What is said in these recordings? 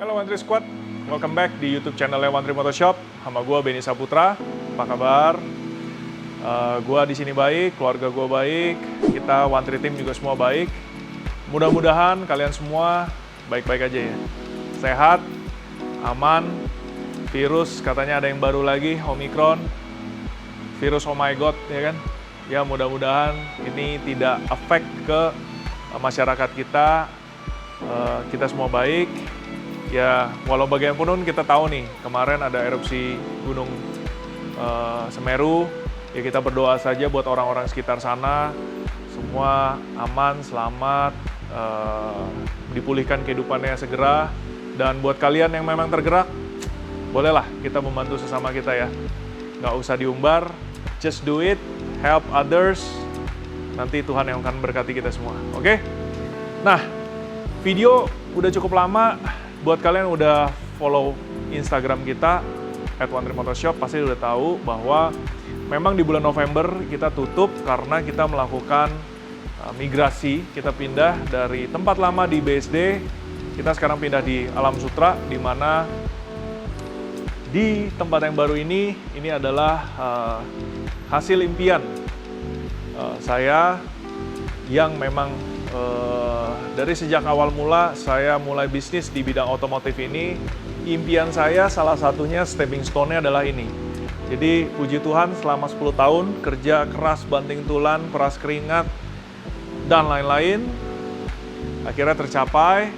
Halo One Tree Squad, welcome back di YouTube channelnya One Tree Motorshop. Sama gue Benny Saputra. Apa kabar? Gue di sini baik, keluarga gue baik, kita One Tree Team juga semua baik. Mudah-mudahan kalian semua baik-baik aja ya. Sehat, aman. Virus katanya ada yang baru lagi, Omicron. Virus oh my god, ya kan? Ya mudah-mudahan ini tidak efek ke masyarakat kita. Kita semua baik. Ya, walau bagaimanapun kita tahu nih, kemarin ada erupsi Gunung Semeru. Ya kita berdoa saja buat orang-orang sekitar sana, semua aman, selamat, dipulihkan kehidupannya segera. Dan buat kalian yang memang tergerak, bolehlah kita membantu sesama kita ya. Nggak usah diumbar, just do it, help others. Nanti Tuhan yang akan berkati kita semua, oke? Nah, video udah cukup lama. Buat kalian udah follow Instagram kita @OneTreeMotorshop pasti udah tahu bahwa memang di bulan November kita tutup karena kita melakukan migrasi. Kita pindah dari tempat lama di BSD, kita sekarang pindah di Alam Sutra, di mana di tempat yang baru ini adalah hasil impian saya yang memang dari sejak awal mula saya mulai bisnis di bidang otomotif ini. Impian saya salah satunya stepping stone-nya adalah ini. Jadi puji Tuhan selama 10 tahun kerja keras banting tulang, peras keringat dan lain-lain akhirnya tercapai.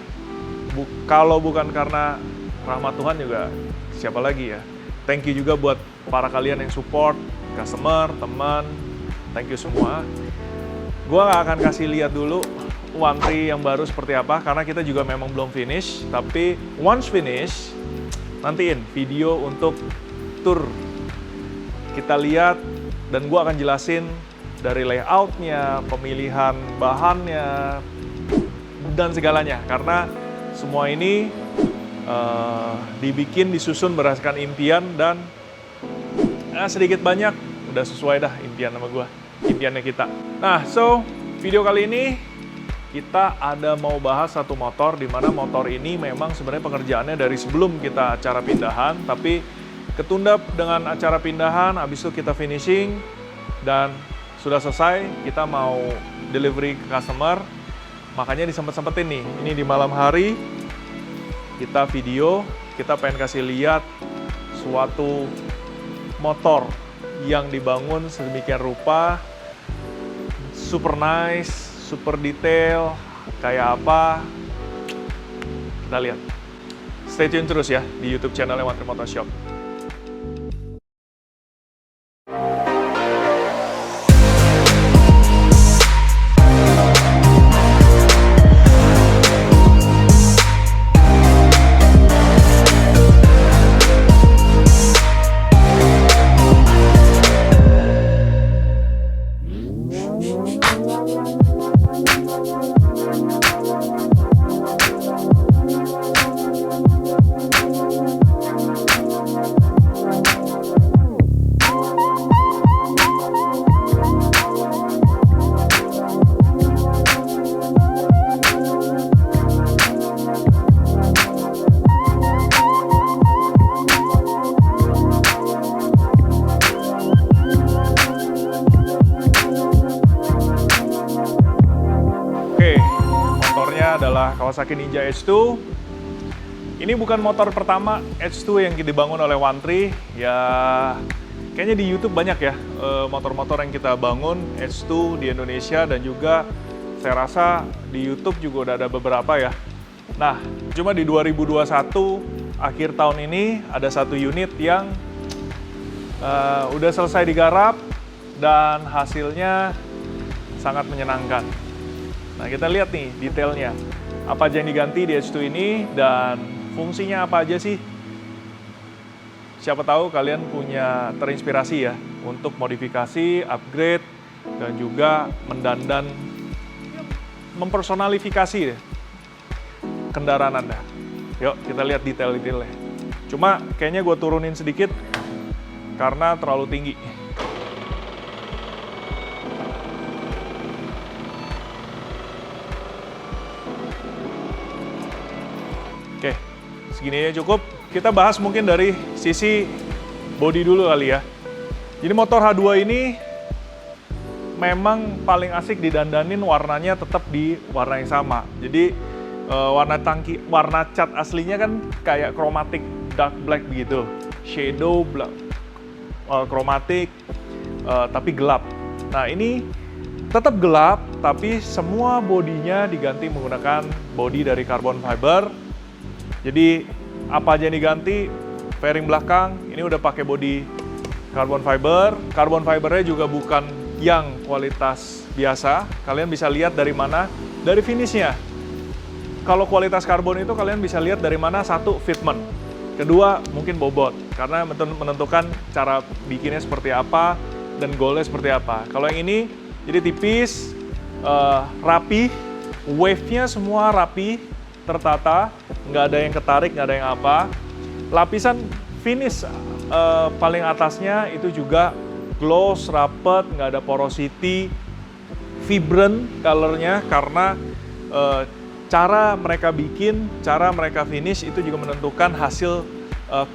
Kalau bukan karena rahmat Tuhan juga siapa lagi ya. Thank you juga buat para kalian yang support, customer, teman. Thank you semua. Gua nggak akan kasih lihat dulu One Tree yang baru seperti apa, karena kita juga memang belum finish. Tapi once finish, nantiin video untuk tour. Kita lihat, dan gua akan jelasin dari layoutnya, pemilihan bahannya, dan segalanya. Karena semua ini dibikin, disusun berdasarkan impian, dan sedikit banyak udah sesuai dah impian sama gua. Impiannya kita. Nah, so video kali ini kita ada mau bahas satu motor, di mana motor ini memang sebenarnya pengerjaannya dari sebelum kita acara pindahan, tapi ketunda dengan acara pindahan, habis itu kita finishing dan sudah selesai, kita mau delivery ke customer. Makanya disempet-sempetin nih, ini di malam hari kita video, kita pengen kasih lihat suatu motor yang dibangun sedemikian rupa, super nice, super detail, kayak apa, kita lihat. Stay tune terus ya di YouTube channelnya One Tree Motorshop. Adalah Kawasaki Ninja H2. Ini bukan motor pertama H2 yang dibangun oleh One Tree. Ya, kayaknya di YouTube banyak ya motor-motor yang kita bangun H2 di Indonesia, dan juga saya rasa di YouTube juga udah ada beberapa ya. Nah, cuma di 2021 akhir tahun ini ada satu unit yang udah selesai digarap dan hasilnya sangat menyenangkan. Nah, kita lihat nih detailnya. Apa aja yang diganti di H2 ini dan fungsinya apa aja sih? Siapa tahu kalian punya terinspirasi ya untuk modifikasi, upgrade, dan juga mendandan, mempersonalifikasi kendaraan Anda. Yuk, kita lihat detail-detailnya. Cuma kayaknya gue turunin sedikit karena terlalu tinggi. Oke, segini aja cukup. Kita bahas mungkin dari sisi body dulu kali ya. Jadi motor H2 ini memang paling asik didandanin, warnanya tetap di warna yang sama. Jadi warna cat aslinya kan kayak chromatic dark black begitu. Shadow black, chromatic, tapi gelap. Nah ini tetap gelap, tapi semua bodinya diganti menggunakan body dari carbon fiber. Jadi apa aja yang diganti? Fairing belakang ini udah pakai body carbon fiber. Carbon fibernya juga bukan yang kualitas biasa. Kalian bisa lihat dari mana? Dari finishnya. Kalau kualitas karbon itu kalian bisa lihat dari mana? Satu, fitment. Kedua, mungkin bobot. Karena menentukan cara bikinnya seperti apa dan goalnya seperti apa. Kalau yang ini jadi tipis, rapi, wave-nya semua rapi, tertata, nggak ada yang ketarik, nggak ada yang apa. Lapisan finish paling atasnya itu juga gloss, rapet, nggak ada porosity, vibrant colornya karena cara mereka bikin, cara mereka finish itu juga menentukan hasil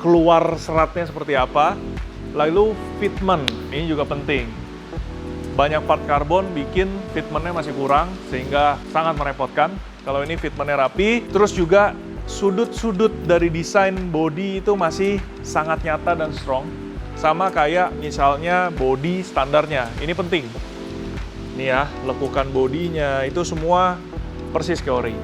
keluar seratnya seperti apa. Lalu fitment, ini juga penting. Banyak part karbon bikin fitmentnya masih kurang sehingga sangat merepotkan. Kalau ini fitmentnya rapi, terus juga sudut-sudut dari desain body itu masih sangat nyata dan strong. Sama kayak misalnya body standarnya, ini penting. Nih ya, lekukan bodinya itu semua persis ke ori.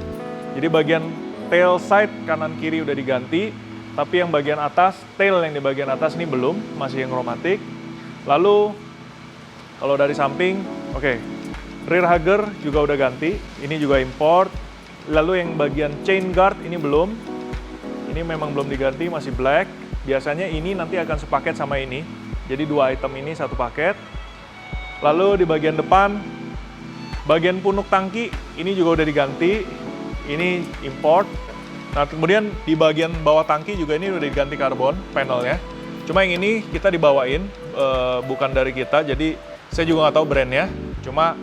Jadi bagian tail side kanan kiri udah diganti, tapi yang bagian atas, tail yang di bagian atas ini belum, masih yang chromatic. Lalu kalau dari samping, oke, rear hugger juga udah ganti, ini juga import. Lalu yang bagian chain guard ini belum, ini memang belum diganti, masih black. Biasanya ini nanti akan sepaket sama ini, jadi dua item ini satu paket. Lalu di bagian depan, bagian punuk tangki ini juga udah diganti, ini import. Nah kemudian di bagian bawah tangki juga ini udah diganti karbon panelnya. Cuma yang ini kita dibawain, bukan dari kita, jadi saya juga nggak tahu brandnya, cuma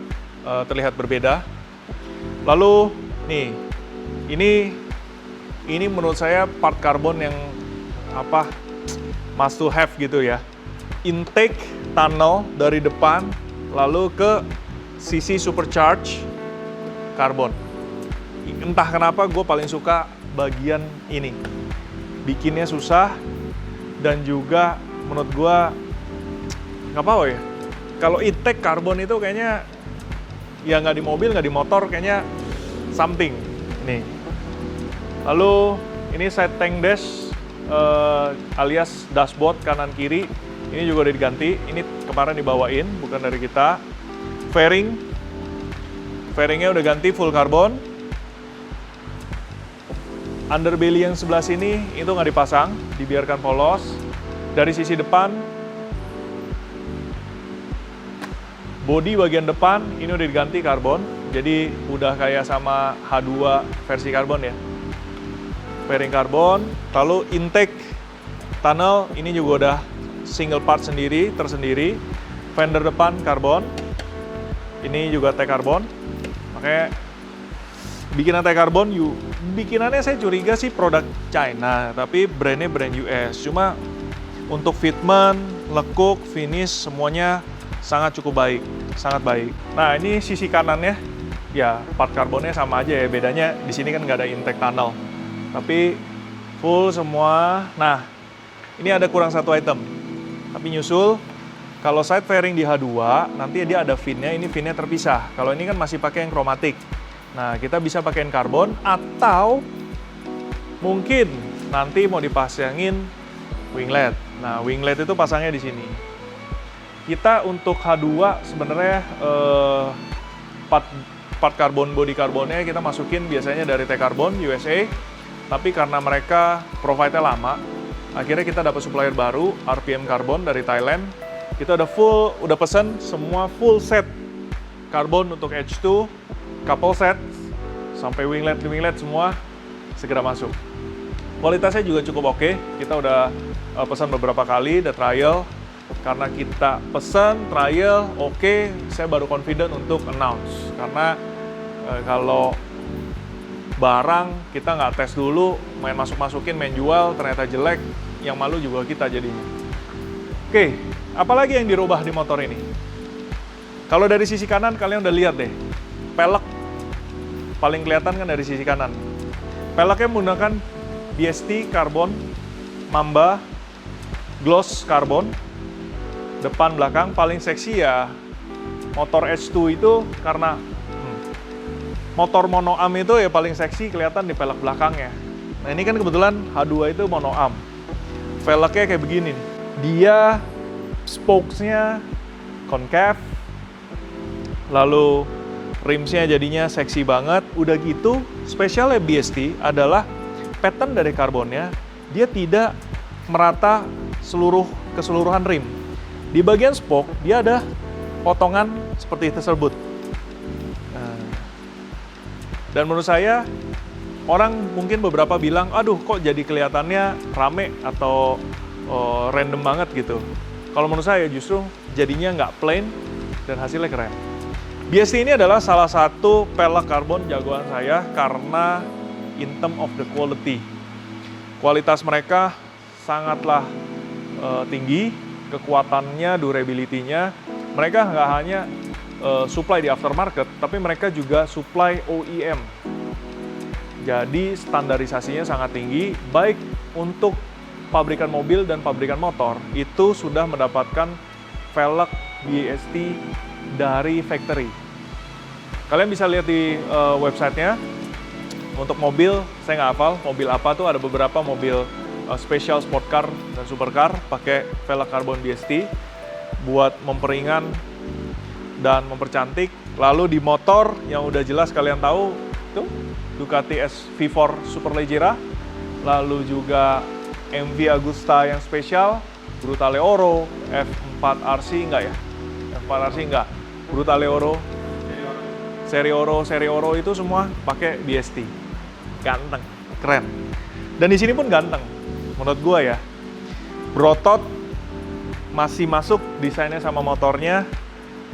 terlihat berbeda. Lalu nih, ini menurut saya part karbon yang apa must to have gitu ya. Intake tunnel dari depan, lalu ke sisi supercharge karbon. Entah kenapa gue paling suka bagian ini. Bikinnya susah dan juga menurut gue nggak apa-apa ya. Kalau intake karbon itu kayaknya ya nggak di mobil, nggak di motor, kayaknya something. Nih. Lalu ini side tank dash alias dashboard kanan kiri. Ini juga udah diganti. Ini kemarin dibawain, bukan dari kita. Fairingnya udah ganti full karbon. Underbelly yang sebelah sini itu nggak dipasang, dibiarkan polos. Dari sisi depan, bodi bagian depan ini udah diganti karbon. Jadi udah kayak sama H2 versi karbon ya. Fairing karbon, lalu intake tunnel ini juga udah single part sendiri, tersendiri. Fender depan karbon, ini juga T karbon. Makanya bikinan T karbon, bikinannya saya curiga sih produk China, tapi brandnya brand US. Cuma untuk fitment, lekuk, finish semuanya sangat cukup baik, sangat baik. Nah ini sisi kanannya, ya part karbonnya sama aja ya, bedanya di sini kan nggak ada intake tunnel, tapi full semua. Nah ini ada kurang satu item, tapi nyusul. Kalau side fairing di H2 nanti dia ada finnya, ini finnya terpisah. Kalau ini kan masih pakai yang chromatic. Nah kita bisa pakai karbon atau mungkin nanti mau dipasangin winglet. Nah winglet itu pasangnya di sini. Kita untuk H2 sebenarnya part karbon, body karbonnya kita masukin biasanya dari T Carbon USA, tapi karena mereka provide-nya lama, akhirnya kita dapat supplier baru, RPM Carbon dari Thailand. Kita udah pesen semua full set karbon untuk H2, couple set, sampai winglet semua segera masuk. Kualitasnya juga cukup oke. Kita udah pesan beberapa kali, udah trial. Karena kita pesan, trial, oke, saya baru confident untuk announce. Karena kalau barang, kita nggak tes dulu, main masuk-masukin, main jual, ternyata jelek, yang malu juga kita jadinya. Oke, apalagi yang dirubah di motor ini? Kalau dari sisi kanan, kalian udah lihat deh, pelek paling kelihatan kan dari sisi kanan. Peleknya menggunakan BST karbon, Mamba, gloss karbon, depan belakang. Paling seksi ya motor H2 itu karena motor monoarm itu ya paling seksi kelihatan di pelek belakangnya. Nah ini kan kebetulan H2 itu monoarm. Velgnya kayak begini nih. Dia spokesnya concave, lalu rimsnya jadinya seksi banget. Udah gitu, spesialnya BST adalah pattern dari karbonnya, dia tidak merata keseluruhan rim. Di bagian spoke, dia ada potongan seperti tersebut. Dan menurut saya, orang mungkin beberapa bilang, aduh kok jadi kelihatannya rame atau random banget gitu. Kalau menurut saya justru jadinya nggak plain dan hasilnya keren. BST ini adalah salah satu pelek karbon jagoan saya karena in term of the quality. Kualitas mereka sangatlah tinggi, kekuatannya, durability-nya. Mereka nggak hanya supply di aftermarket, tapi mereka juga supply OEM. Jadi standarisasinya sangat tinggi, baik untuk pabrikan mobil dan pabrikan motor, itu sudah mendapatkan velg BST dari factory. Kalian bisa lihat di websitenya. Untuk mobil, saya nggak hafal mobil apa tuh, ada beberapa mobil special sport car dan supercar pakai velg karbon BST buat memperingan dan mempercantik. Lalu di motor yang udah jelas kalian tahu tuh Ducati SV4 Superleggera, lalu juga MV Agusta yang spesial, Brutale Oro, F4 RC enggak ya? F4 RC enggak, Brutale Oro, Seri Oro itu semua pakai BST. Ganteng, keren. Dan di sini pun ganteng, menurut gua ya. Berotot, masih masuk desainnya sama motornya,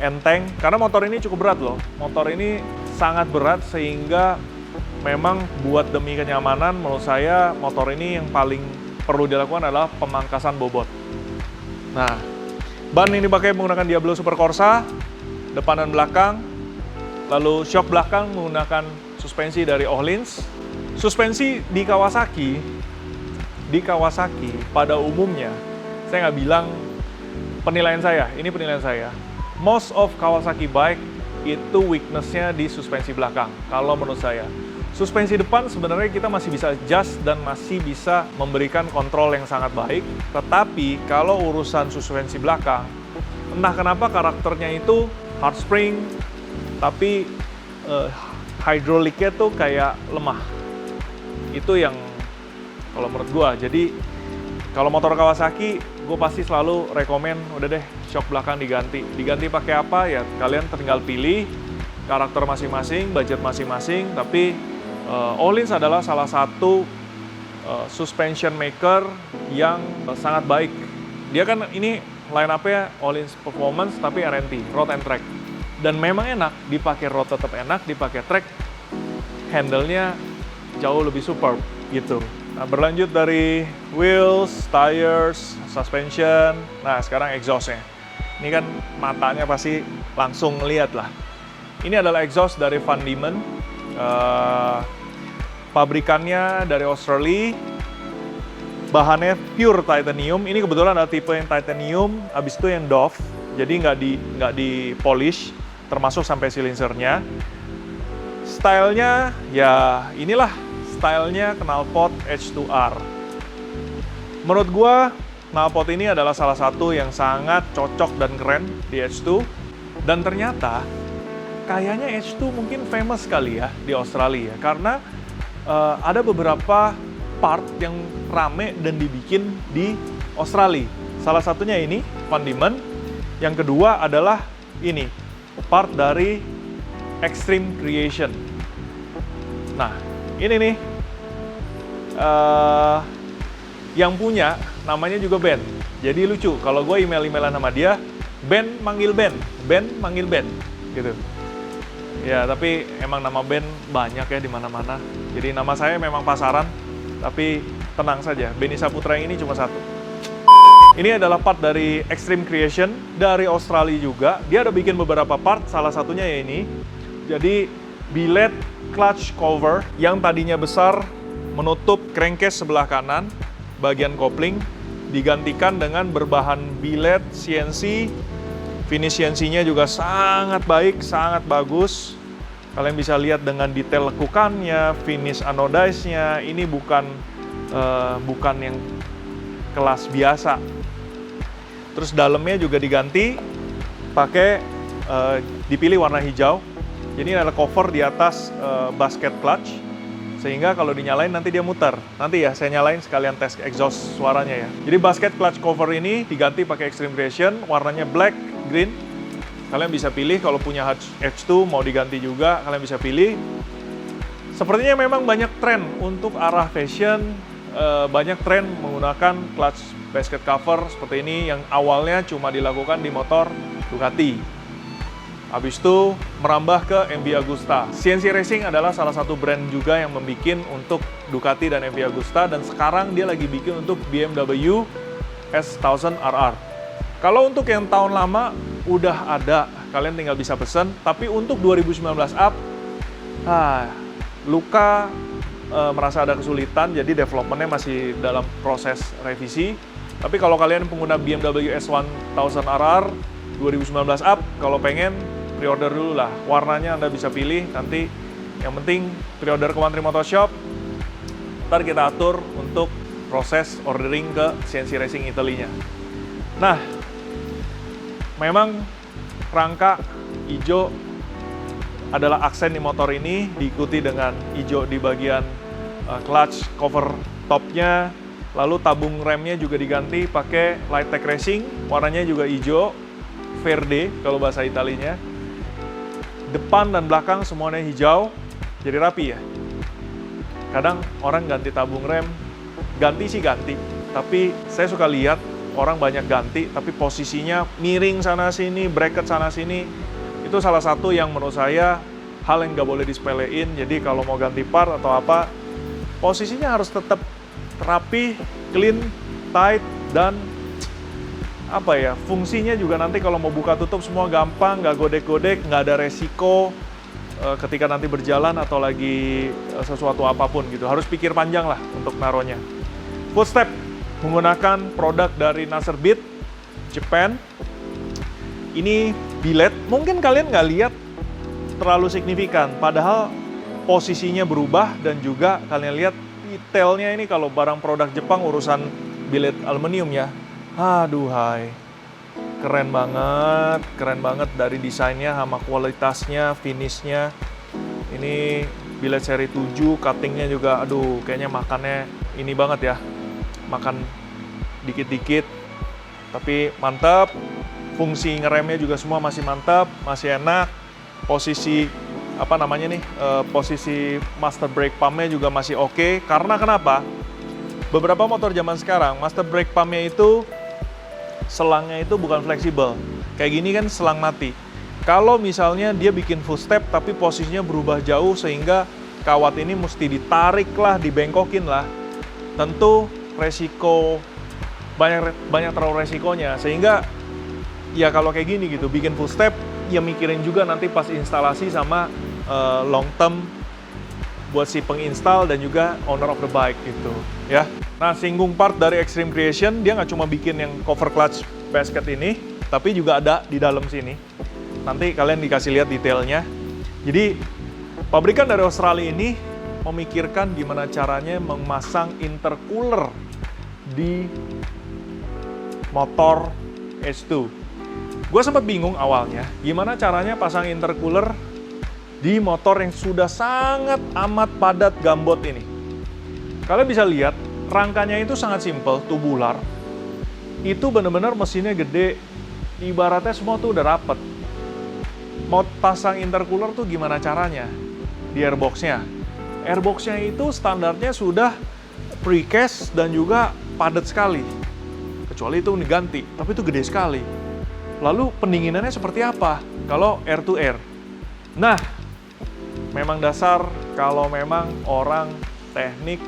enteng. Karena motor ini cukup berat loh. Motor ini sangat berat sehingga memang buat demi kenyamanan, menurut saya motor ini yang paling perlu dilakukan adalah pemangkasan bobot. Nah, ban ini dipakai menggunakan Diablo Super Corsa, depan dan belakang. Lalu shock belakang menggunakan suspensi dari Öhlins. Suspensi di Kawasaki pada umumnya, saya nggak bilang penilaian saya, ini penilaian saya. Most of Kawasaki bike itu weakness-nya di suspensi belakang, kalau menurut saya. Suspensi depan sebenarnya kita masih bisa adjust dan masih bisa memberikan kontrol yang sangat baik. Tetapi kalau urusan suspensi belakang, entah kenapa karakternya itu hard spring, tapi hidroliknya tuh kayak lemah. Itu yang kalau menurut gua. Jadi kalau motor Kawasaki, gue pasti selalu rekomen udah deh shock belakang diganti. Diganti pakai apa ya? Kalian tinggal pilih karakter masing-masing, budget masing-masing. Tapi Öhlins adalah salah satu suspension maker yang sangat baik. Dia kan ini line up-nya Öhlins Performance tapi R&T, Road and Track. Dan memang enak, dipakai road tetap enak, dipakai track handle-nya jauh lebih superb gitu. Nah, berlanjut dari wheels, tires, suspension, nah sekarang exhaust-nya. Ini kan matanya pasti langsung ngeliat lah. Ini adalah exhaust dari Van Diemen. Pabrikannya dari Australia. Bahannya pure titanium. Ini kebetulan ada tipe yang titanium, habis itu yang doff. Jadi nggak di polish, termasuk sampai silinsernya. Stylenya ya inilah stylenya knalpot H2R. Menurut gua knalpot ini adalah salah satu yang sangat cocok dan keren di H2. Dan ternyata kayaknya H2 mungkin famous sekali ya di Australia karena ada beberapa part yang rame dan dibikin di Australia. Salah satunya ini Van Diemen. Yang kedua adalah ini part dari Extreme Creation. Nah, ini nih yang punya namanya juga Ben. Jadi lucu, kalau gue email-emailan sama dia, Ben manggil Ben gitu. Ya, tapi emang nama band banyak ya di mana-mana. Jadi nama saya memang pasaran, tapi tenang saja, Benny Saputra yang ini cuma satu. Ini adalah part dari Extreme Creation dari Australia juga. Dia ada bikin beberapa part, salah satunya ya ini. Jadi billet clutch cover yang tadinya besar menutup crankcase sebelah kanan, bagian kopling, digantikan dengan berbahan billet CNC. Finish CNC-nya juga sangat baik, sangat bagus. Kalian bisa lihat dengan detail lekukannya, finish anodize-nya. Ini bukan yang kelas biasa. Terus dalamnya juga diganti, pakai dipilih warna hijau. Jadi ini adalah cover di atas basket clutch, sehingga kalau dinyalain nanti dia muter. Nanti ya saya nyalain sekalian tes exhaust suaranya ya. Jadi basket clutch cover ini diganti pakai Extreme Creation, warnanya black, green. Kalian bisa pilih kalau punya H2 mau diganti juga, kalian bisa pilih. Sepertinya memang banyak tren untuk arah fashion, banyak tren menggunakan clutch basket cover seperti ini yang awalnya cuma dilakukan di motor Ducati. Habis itu merambah ke MV Agusta. CNC Racing adalah salah satu brand juga yang membuat untuk Ducati dan MV Agusta, dan sekarang dia lagi bikin untuk BMW S1000 RR. Kalau untuk yang tahun lama udah ada, kalian tinggal bisa pesen. Tapi untuk 2019 up, Luka merasa ada kesulitan, jadi developmentnya masih dalam proses revisi. Tapi kalau kalian pengguna BMW S1000 RR 2019 up, kalau pengen pre-order dulu lah. Warnanya Anda bisa pilih, nanti yang penting pre-order ke One Tree Motor Shop. Ntar kita atur untuk proses ordering ke CNC Racing Italy-nya. Nah, memang rangka hijau adalah aksen di motor ini, diikuti dengan hijau di bagian clutch cover topnya, lalu tabung remnya juga diganti pakai Light Tech Racing, warnanya juga hijau, verde kalau bahasa Italinya. Depan dan belakang semuanya hijau, jadi rapi ya. Kadang orang ganti tabung rem, ganti sih ganti, tapi saya suka lihat orang banyak ganti, tapi posisinya miring sana-sini, bracket sana-sini. Itu salah satu yang menurut saya hal yang nggak boleh disepelein. Jadi kalau mau ganti part atau apa, posisinya harus tetap rapi, clean, tight, dan apa ya, fungsinya juga nanti kalau mau buka tutup semua gampang, nggak godek-godek, nggak ada resiko ketika nanti berjalan atau lagi sesuatu apapun gitu. Harus pikir panjang lah untuk naruhnya. Footstep menggunakan produk dari Nasser Beat, Japan. Ini billet, mungkin kalian nggak lihat terlalu signifikan, padahal posisinya berubah dan juga kalian lihat detailnya ini kalau barang produk Jepang urusan billet aluminium ya. Aduhai, keren banget dari desainnya sama kualitasnya, finishnya. Ini billet seri 7, cuttingnya juga, aduh kayaknya makannya ini banget ya. Makan dikit-dikit, tapi mantap. Fungsi ngeremnya juga semua masih mantap, masih enak. Posisi apa namanya nih, posisi master brake pumpnya juga masih oke. Karena kenapa? Beberapa motor zaman sekarang master brake pumpnya itu selangnya itu bukan fleksibel. Kayak gini kan selang mati. Kalau misalnya dia bikin full step tapi posisinya berubah jauh sehingga kawat ini mesti ditarik lah, dibengkokin lah. Tentu resiko banyak terlalu resikonya, sehingga ya kalau kayak gini gitu bikin full step ya mikirin juga nanti pas instalasi sama long term buat si penginstal dan juga owner of the bike gitu ya. Nah, singgung part dari Extreme Creation, dia nggak cuma bikin yang cover clutch basket ini, tapi juga ada di dalam sini. Nanti kalian dikasih lihat detailnya. Jadi pabrikan dari Australia ini memikirkan gimana caranya memasang intercooler di motor H2. Gue sempat bingung awalnya, gimana caranya pasang intercooler di motor yang sudah sangat amat padat gambot ini. Kalian bisa lihat, rangkanya itu sangat simple, tubular. Itu bener-bener mesinnya gede, ibaratnya semua tuh udah rapet. Mau pasang intercooler tuh gimana caranya? Di airbox-nya. Airbox-nya itu standarnya sudah precast dan juga padat sekali. Kecuali itu diganti, tapi itu gede sekali. Lalu pendinginannya seperti apa kalau air to air? Nah, memang dasar kalau memang orang teknik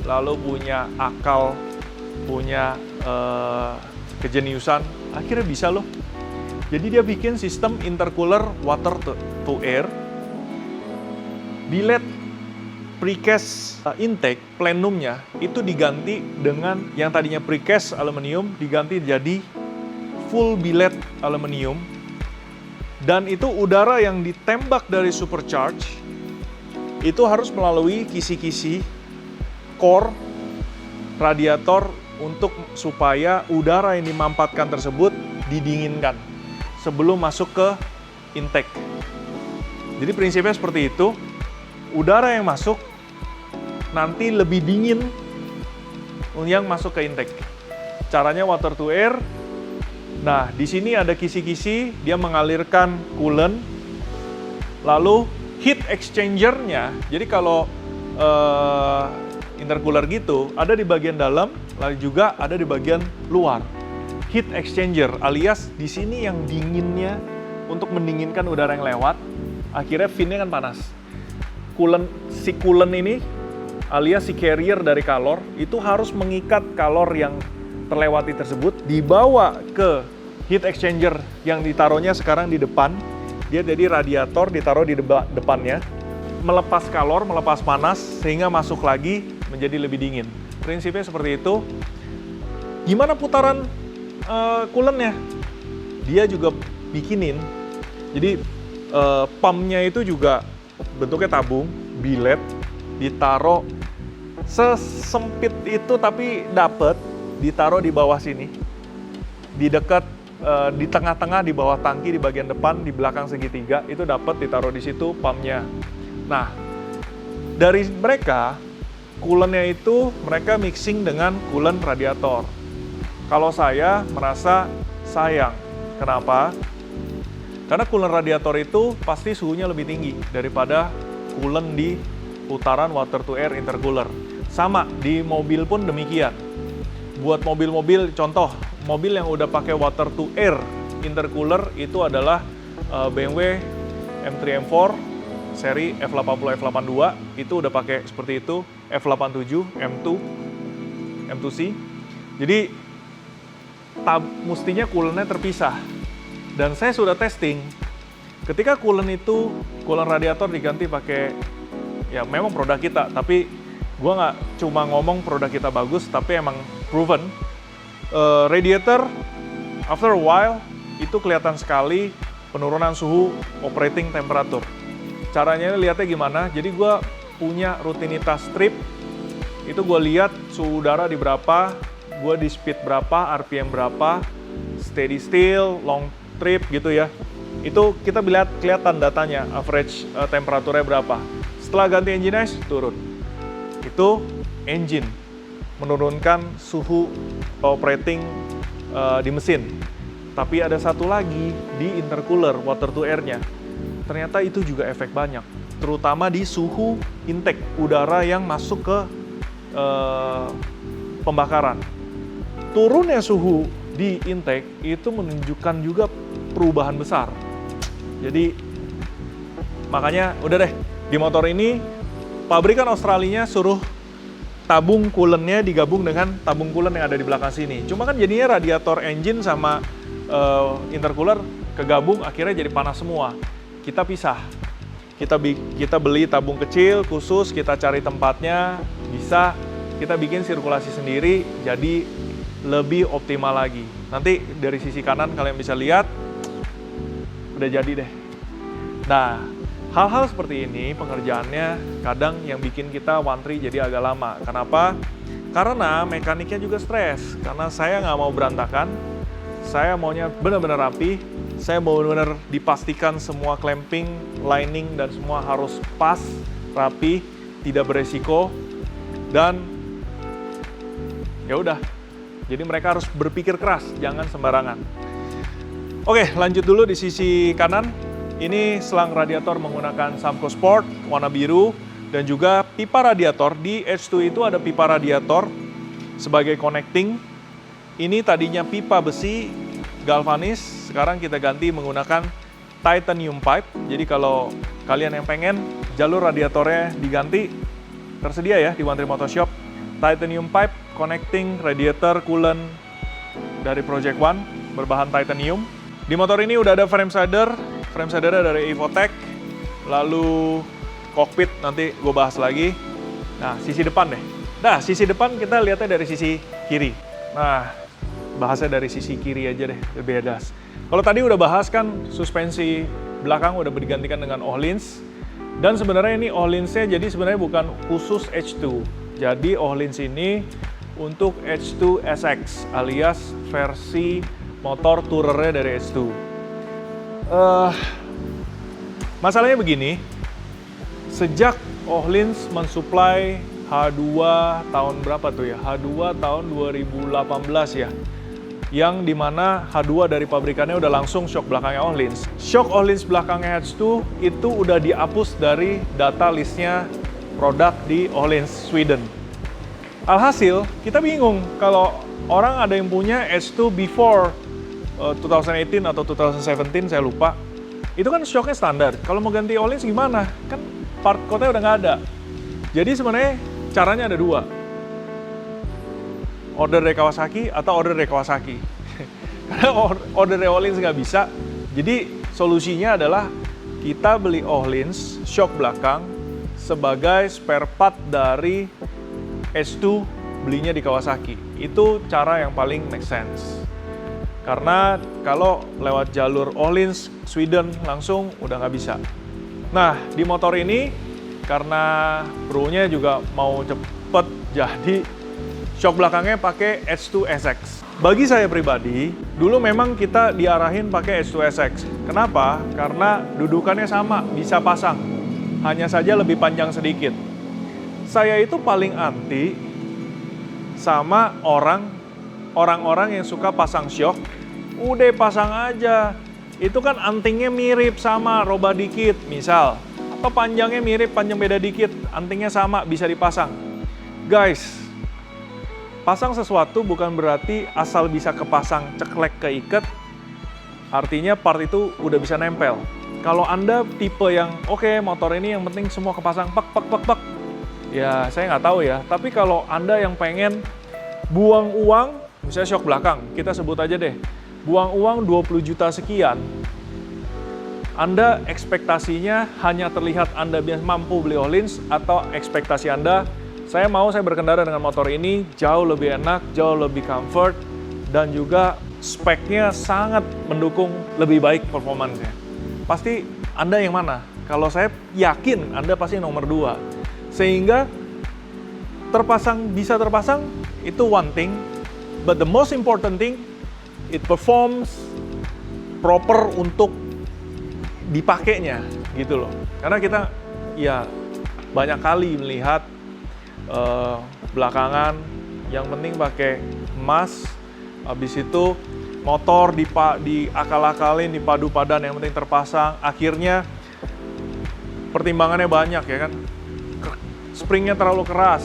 lalu punya akal, punya kejeniusan, akhirnya bisa loh. Jadi dia bikin sistem intercooler water to air. Bilet precast intake plenumnya itu diganti dengan yang tadinya precast aluminium diganti jadi full bilet aluminium. Dan itu udara yang ditembak dari supercharge itu harus melalui kisi-kisi core radiator untuk supaya udara yang dimampatkan tersebut didinginkan sebelum masuk ke intake. Jadi prinsipnya seperti itu. Udara yang masuk nanti lebih dingin yang masuk ke intake. Caranya water to air. Nah, di sini ada kisi-kisi, dia mengalirkan coolant. Lalu heat exchanger-nya, jadi kalau intercooler gitu, ada di bagian dalam, lalu juga ada di bagian luar. Heat exchanger alias di sini yang dinginnya untuk mendinginkan udara yang lewat, akhirnya fin-nya kan panas. Si coolant ini alias si carrier dari kalor itu harus mengikat kalor yang terlewati tersebut dibawa ke heat exchanger yang ditaruhnya sekarang di depan. Dia jadi radiator ditaruh di depannya, melepas kalor, melepas panas sehingga masuk lagi menjadi lebih dingin. Prinsipnya seperti itu. Gimana putaran coolant-nya? Dia juga bikinin. Jadi pumpnya itu juga bentuknya tabung, bilet, ditaruh sesempit itu tapi dapet, ditaruh di bawah sini, di dekat di tengah-tengah, di bawah tangki, di bagian depan, di belakang segitiga, itu dapat ditaruh di situ pumpnya. Nah, dari mereka, coolant-nya itu mereka mixing dengan coolant radiator. Kalau saya merasa sayang. Kenapa? Karena coolant radiator itu pasti suhunya lebih tinggi daripada coolant di putaran water to air intercooler. Sama, di mobil pun demikian. Buat mobil-mobil, contoh, mobil yang udah pakai water to air intercooler itu adalah BMW M3 M4 seri F80 F82 itu udah pakai seperti itu, F87 M2 M2C. Jadi mestinya coolant-nya terpisah. Dan saya sudah testing, ketika coolant itu, coolant radiator diganti pakai, ya memang produk kita, tapi gue nggak cuma ngomong produk kita bagus, tapi emang proven. Radiator, after a while, itu kelihatan sekali penurunan suhu operating temperature. Caranya lihatnya gimana, jadi gue punya rutinitas trip, itu gue lihat suhu udara di berapa, gue di speed berapa, RPM berapa, steady still, long trip gitu ya. Itu kita kelihatan datanya, average temperaturnya berapa. Setelah ganti engine ice, turun. Itu engine menurunkan suhu operating di mesin. Tapi ada satu lagi di intercooler, water to air-nya. Ternyata itu juga efek banyak, terutama di suhu intake udara yang masuk ke pembakaran. Turunnya suhu di intake itu menunjukkan juga perubahan besar. Jadi makanya udah deh, di motor ini pabrikan Australia suruh tabung coolant-nya digabung dengan tabung coolant yang ada di belakang sini. Cuma kan jadinya radiator engine sama intercooler kegabung, akhirnya jadi panas semua. Kita pisah. Kita beli tabung kecil khusus, kita cari tempatnya, bisa kita bikin sirkulasi sendiri, jadi lebih optimal lagi. Nanti dari sisi kanan kalian bisa lihat, udah jadi deh. Nah, hal-hal seperti ini pengerjaannya kadang yang bikin kita wantri jadi agak lama. Kenapa? Karena mekaniknya juga stres. Karena saya nggak mau berantakan, saya maunya benar-benar rapi, saya mau benar-benar dipastikan semua clamping, lining, dan semua harus pas, rapi, tidak beresiko, dan ya udah. Jadi mereka harus berpikir keras, jangan sembarangan. Oke, lanjut dulu di sisi kanan. Ini selang radiator menggunakan Samco Sport warna biru dan juga pipa radiator. Di H2 itu ada pipa radiator sebagai connecting. Ini tadinya pipa besi galvanis, sekarang kita ganti menggunakan titanium pipe. Jadi kalau kalian yang pengen jalur radiatornya diganti, tersedia ya di One Trip Motor Shop. Titanium pipe connecting radiator coolant dari Project One berbahan titanium. Di motor ini udah ada frame shadernya dari Evotech. Lalu cockpit nanti gue bahas lagi. Nah, sisi depan deh. Nah, sisi depan kita lihatnya dari sisi kiri. Nah, bahasnya dari sisi kiri aja deh, lebih edas. Kalau tadi udah bahas kan suspensi belakang udah digantikan dengan Öhlins. Dan sebenarnya ini Öhlins-nya jadi sebenarnya bukan khusus H2. Jadi Öhlins ini untuk H2 SX alias versi motor tourernya dari H2. Masalahnya begini, sejak Öhlins mensuplai H2 tahun berapa tuh ya? H2 tahun 2018 ya. Yang dimana H2 dari pabrikannya udah langsung shock belakangnya Öhlins. Shock Öhlins belakangnya H2 itu udah dihapus dari data listnya produk di Öhlins Sweden. Alhasil, kita bingung kalau orang ada yang punya H2 before 2018 atau 2017, saya lupa. Itu kan shocknya standar. Kalau mau ganti Öhlins gimana? Kan part code-nya udah nggak ada. Jadi sebenarnya caranya ada dua. Order dari Kawasaki atau order dari Kawasaki. Karena order dari Öhlins nggak bisa. Jadi solusinya adalah kita beli Öhlins shock belakang sebagai spare part dari H2 belinya di Kawasaki. Itu cara yang paling make sense. Karena kalau lewat jalur Öhlins Sweden langsung udah nggak bisa. Nah, di motor ini karena pro-nya juga mau cepet, jadi shock belakangnya pakai H2 SX. Bagi saya pribadi, dulu memang kita diarahin pakai H2 SX. Kenapa? Karena dudukannya sama, bisa pasang. Hanya saja lebih panjang sedikit. Saya itu paling anti sama orang-orang yang suka pasang shock. Udah pasang aja. Itu kan antingnya mirip sama, robah dikit misal. Atau panjangnya mirip, panjang beda dikit. Antingnya sama, bisa dipasang. Guys, pasang sesuatu bukan berarti asal bisa kepasang ceklek keiket, artinya part itu udah bisa nempel. Kalau Anda tipe yang, oke, motor ini yang penting semua kepasang, pak, ya saya nggak tahu ya. Tapi kalau Anda yang pengen buang uang, misalnya shock belakang, kita sebut aja deh, buang uang 20 juta sekian, Anda ekspektasinya hanya terlihat Anda mampu beli Öhlins, atau ekspektasi Anda, saya berkendara dengan motor ini jauh lebih enak, jauh lebih comfort, dan juga speknya sangat mendukung lebih baik performanya. Pasti Anda yang mana? Kalau saya yakin Anda pasti nomor 2. Sehingga bisa terpasang itu one thing, but the most important thing, it performs proper untuk dipakainya gitu loh. Karena kita ya banyak kali melihat belakangan yang penting pakai emas, habis itu motor diakal-akalin, dipadu padan, yang penting terpasang, akhirnya pertimbangannya banyak ya kan. Springnya terlalu keras,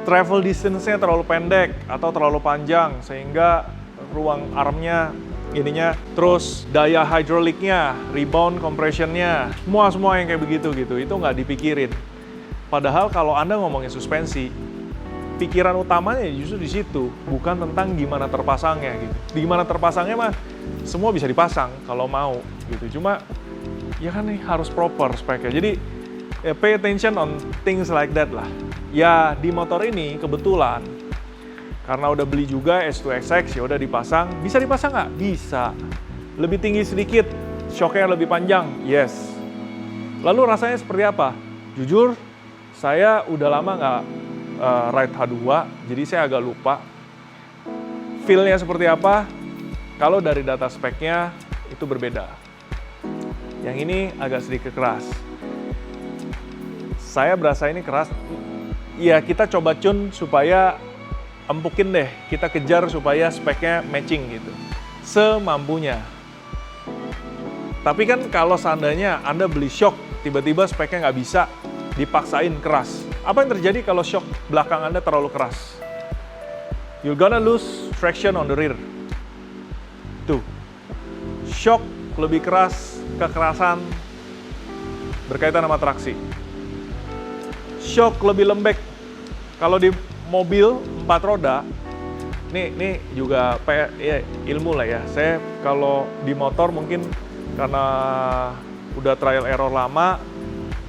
travel distance-nya terlalu pendek atau terlalu panjang sehingga ruang armnya ininya, terus daya hidroliknya, rebound compression-nya, semua yang kayak begitu gitu, itu nggak dipikirin. Padahal kalau Anda ngomongin suspensi, pikiran utamanya justru di situ, bukan tentang gimana terpasangnya gitu. Gimana terpasangnya mah semua bisa dipasang kalau mau gitu. Cuma ya kan nih harus proper speknya. Jadi ya pay attention on things like that lah. Ya di motor ini kebetulan karena udah beli juga S2XX, ya udah dipasang. Bisa dipasang nggak? Bisa. Lebih tinggi sedikit, shocknya lebih panjang, yes. Lalu rasanya seperti apa? Jujur, saya udah lama nggak ride H2, jadi saya agak lupa. Feel-nya seperti apa? Kalau dari data speknya itu berbeda. Yang ini agak sedikit keras. Saya berasa ini keras. Ya kita coba tune supaya empukin deh, kita kejar supaya speknya matching gitu, semampunya. Tapi kan kalau seandainya Anda beli shock, tiba-tiba speknya nggak bisa, dipaksain keras. Apa yang terjadi kalau shock belakang Anda terlalu keras? You're gonna lose traction on the rear. Tuh, shock lebih keras, kekerasan, berkaitan sama traksi. Shock lebih lembek. Kalau di mobil 4 roda, ini juga ya, ilmu lah ya. Saya kalau di motor mungkin karena udah trial error lama,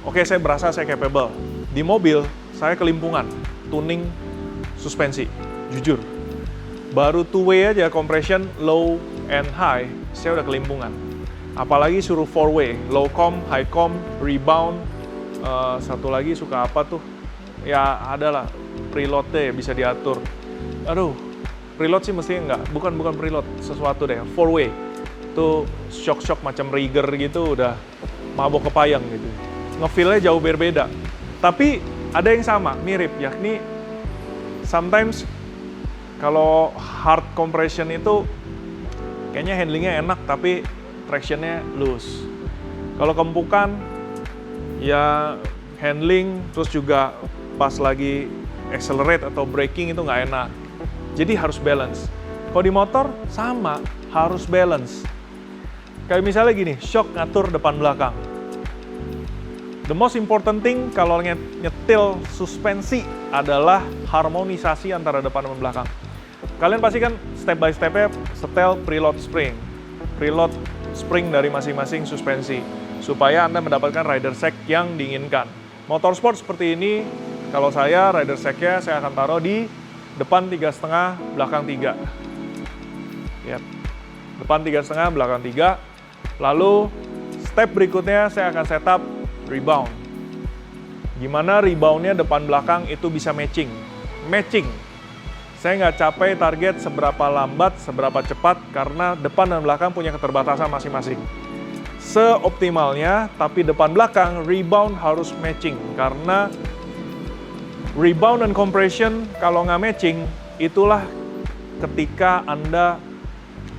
oke, saya berasa saya capable. Di mobil, saya kelimpungan, tuning suspensi, jujur. Baru two-way aja, compression, low and high, saya udah kelimpungan. Apalagi suruh four-way, low com, high com, rebound, satu lagi suka apa tuh? Ya adalah preload-nya bisa diatur. Aduh, preload sih mestinya enggak, bukan preload, sesuatu deh, four-way. Itu shock-shock macam rigger gitu, udah mabok kepayang gitu. Nge-feel-nya jauh berbeda. Tapi ada yang sama, mirip, yakni sometimes kalau hard compression itu kayaknya handlingnya enak tapi traction-nya loose. Kalau kempukan ya handling terus juga pas lagi accelerate atau braking itu nggak enak. Jadi harus balance. Kalau di motor sama, harus balance. Kayak misalnya gini, shock ngatur depan belakang. The most important thing kalau nyetil suspensi adalah harmonisasi antara depan dan belakang. Kalian pasti kan step by step-nya setel preload spring dari masing-masing suspensi supaya Anda mendapatkan rider set yang diinginkan. Motorsport seperti ini, kalau saya rider set-nya saya akan taruh di depan 3,5, belakang 3. Ya. Depan 3,5, belakang 3. Lalu step berikutnya saya akan setup rebound. Gimana reboundnya depan belakang itu bisa matching. Saya nggak capai target seberapa lambat, seberapa cepat, karena depan dan belakang punya keterbatasan masing-masing. Seoptimalnya, tapi depan belakang rebound harus matching, karena rebound dan compression kalau nggak matching, itulah ketika Anda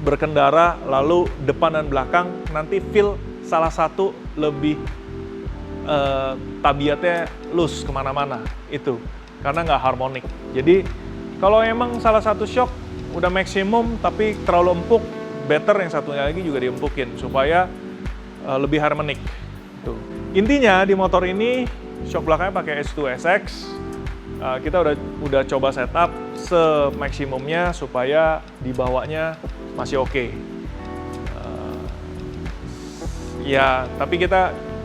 berkendara lalu depan dan belakang nanti feel salah satu lebih tabiatnya loose kemana-mana itu karena nggak harmonik. Jadi kalau emang salah satu shock udah maksimum tapi terlalu empuk, better yang satunya lagi juga diempukin supaya lebih harmonik. Tuh. Intinya di motor ini shock belakangnya pakai S2SX. Kita udah coba setup semaksimumnya supaya dibawanya masih oke. Ya, tapi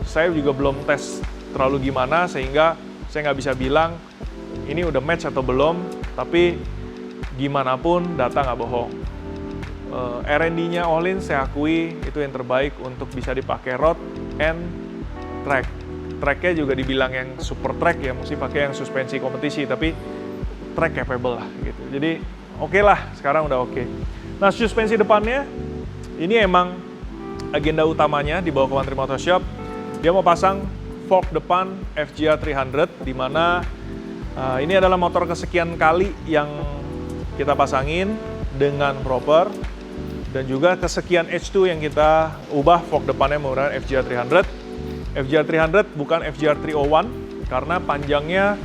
saya juga belum tes terlalu gimana sehingga saya nggak bisa bilang ini udah match atau belum, tapi gimana pun data nggak bohong. R&D-nya Ohlins saya akui itu yang terbaik untuk bisa dipakai road and track. Track-nya juga dibilang yang super track ya, mesti pakai yang suspensi kompetisi, tapi track capable lah gitu. Jadi oke lah, sekarang udah oke. Nah, suspensi depannya ini emang agenda utamanya di bawah One Trip Motorshop. Dia mau pasang fork depan FGR 300, di mana ini adalah motor kesekian kali yang kita pasangin dengan proper, dan juga kesekian H2 yang kita ubah fork depannya menggunakan FGR 300. FGR 300 bukan FGR 301, karena panjangnya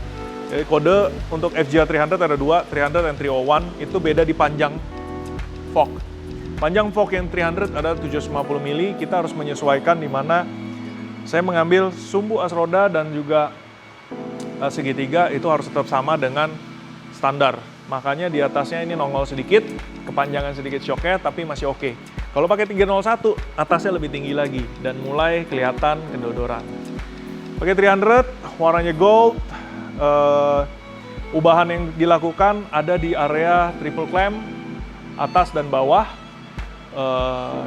kode untuk FGR 300 ada 2, 300 dan 301, itu beda di panjang fork. Panjang fork yang 300 ada 750 mili, kita harus menyesuaikan, di mana saya mengambil sumbu as roda dan juga segitiga itu harus tetap sama dengan standar. Makanya di atasnya ini nongol sedikit, kepanjangan sedikit shocknya, tapi masih oke. Kalau pakai 301, atasnya lebih tinggi lagi dan mulai kelihatan kedodoran. Pakai 300, warnanya gold. Ubahan yang dilakukan ada di area triple clamp, atas dan bawah.